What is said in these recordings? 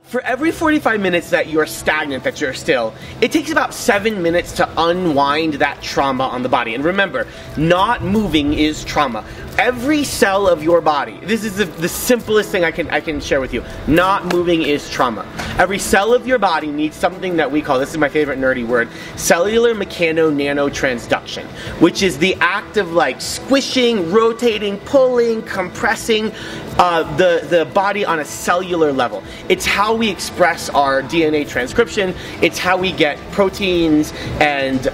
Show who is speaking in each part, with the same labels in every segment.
Speaker 1: For every 45 minutes that you're stagnant, that you're still, it takes about 7 minutes to unwind that trauma on the body. And remember, not moving is trauma. Every cell of your body, this is the simplest thing I can share with you. Not moving is trauma. Every cell of your body needs something that we call, this is my favorite nerdy word, cellular mechano-nanotransduction, which is the act of like squishing, rotating, pulling, compressing the body on a cellular level. It's how we express our DNA transcription. It's how we get proteins and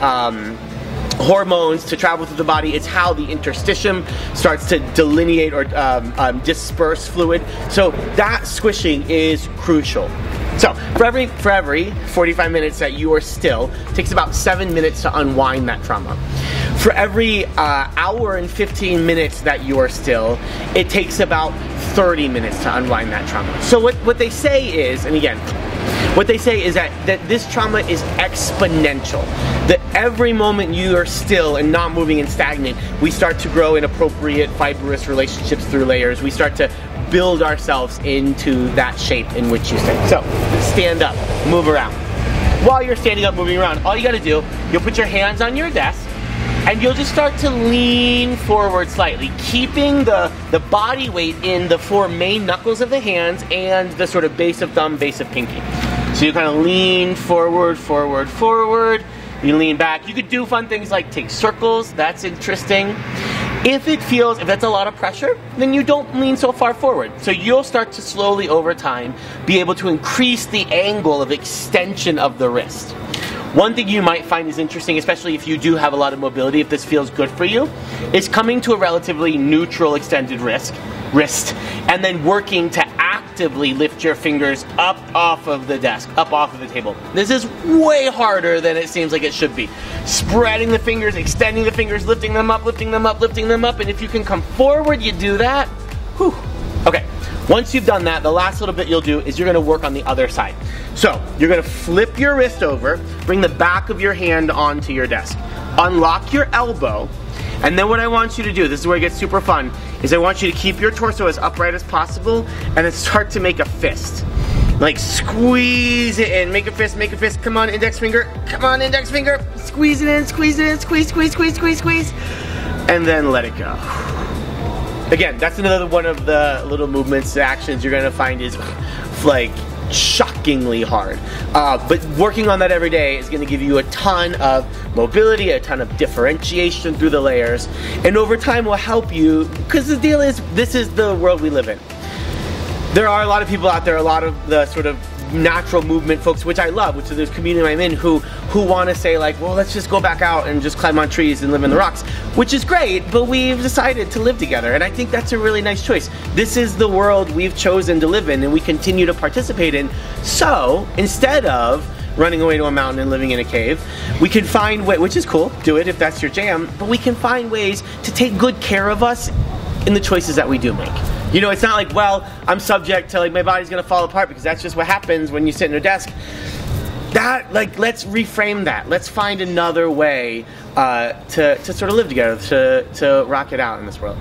Speaker 1: hormones to travel through the body. It's how the interstitium starts to delineate or disperse fluid. So that squishing is crucial. So for every 45 minutes that you are still, it takes about 7 minutes to unwind that trauma. For every hour and 15 minutes that you are still, it takes about 30 minutes to unwind that trauma. So what they say is, and again, what they say is that this trauma is exponential. That every moment you are still and not moving and stagnant, we start to grow inappropriate fibrous relationships through layers. We start to build ourselves into that shape in which you stay. So, stand up, move around. While you're standing up, moving around, all you gotta do, you'll put your hands on your desk, and you'll just start to lean forward slightly, keeping the body weight in the 4 main knuckles of the hands and the sort of base of thumb, base of pinky. So you kind of lean forward, forward, forward. You lean back. You could do fun things like take circles. That's interesting. If that's a lot of pressure, then you don't lean so far forward. So you'll start to slowly over time be able to increase the angle of extension of the wrist. One thing you might find is interesting, especially if you do have a lot of mobility, if this feels good for you, is coming to a relatively neutral extended wrist, and then working to actively lift your fingers up off of the desk, up off of the table. This is way harder than it seems like it should be. Spreading the fingers, extending the fingers, lifting them up, lifting them up, lifting them up, and if you can come forward, you do that. Whew. Okay, once you've done that, the last little bit you'll do is you're gonna work on the other side. So, you're gonna flip your wrist over, bring the back of your hand onto your desk. Unlock your elbow, and then what I want you to do, this is where it gets super fun, is I want you to keep your torso as upright as possible and then start to make a fist. Like squeeze it in, make a fist, come on index finger, squeeze it in, squeeze, and then let it go. Again, that's another one of the little movements, actions you're gonna find is like shockingly hard. But working on that every day is gonna give you a ton of mobility, a ton of differentiation through the layers, and over time will help you, because the deal is, this is the world we live in. There are a lot of people out there, a lot of the sort of natural movement folks, which I love, which is this community I'm in, who want to say like, well, let's just go back out and just climb on trees and live in the rocks, which is great, but we've decided to live together, and I think that's a really nice choice. This is the world we've chosen to live in and we continue to participate in. So instead of running away to a mountain and living in a cave, we can find ways, which is cool, do it if that's your jam, but we can find ways to take good care of us in the choices that we do make. You know, it's not like, well, I'm subject to, like, my body's gonna fall apart, because that's just what happens when you sit in a desk. That, like, let's reframe that. Let's find another way to sort of live together, to rock it out in this world.